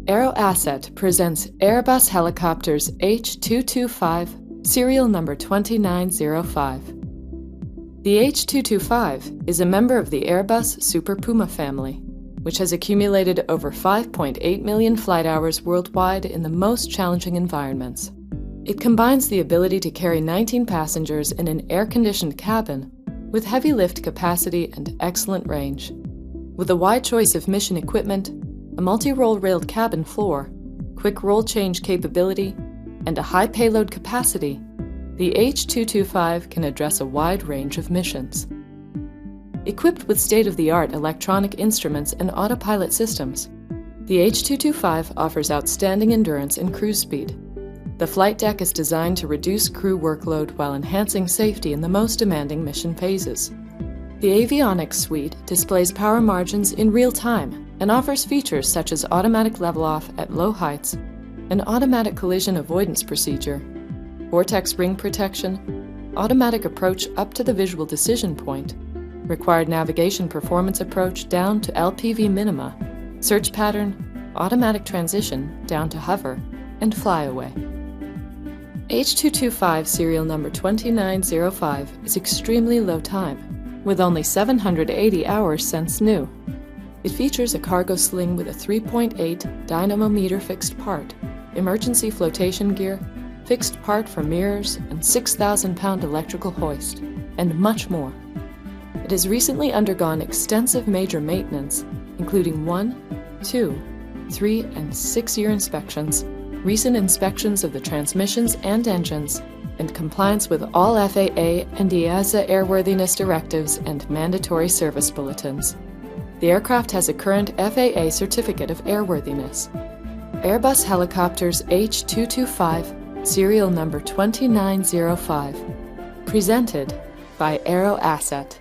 Aero Asset presents Airbus Helicopters H225, serial number 2905. The H225 is a member of the Airbus Super Puma family, which has accumulated over 5.8 million flight hours worldwide in the most challenging environments. It combines the ability to carry 19 passengers in an air-conditioned cabin with heavy lift capacity and excellent range. With a wide choice of mission equipment, a multi-role railed cabin floor, quick roll change capability, and a high payload capacity, the H225 can address a wide range of missions. Equipped with state-of-the-art electronic instruments and autopilot systems, the H225 offers outstanding endurance and cruise speed. The flight deck is designed to reduce crew workload while enhancing safety in the most demanding mission phases. The avionics suite displays power margins in real time and offers features such as automatic level-off at low heights, an automatic collision avoidance procedure, vortex ring protection, automatic approach up to the visual decision point, required navigation performance approach down to LPV minima, search pattern, automatic transition down to hover, and flyaway. H225 serial number 2905 is extremely low time, with only 780 hours since new. It features a cargo sling with a 3.8 dynamometer fixed part, emergency flotation gear, fixed part for mirrors, and 6,000-pound electrical hoist, and much more. It has recently undergone extensive major maintenance, including 1, 2, 3, and 6-year inspections, recent inspections of the transmissions and engines, and compliance with all FAA and EASA airworthiness directives and mandatory service bulletins. The aircraft has a current FAA certificate of airworthiness. Airbus Helicopters H225, serial number 2905. Presented by Aero Asset.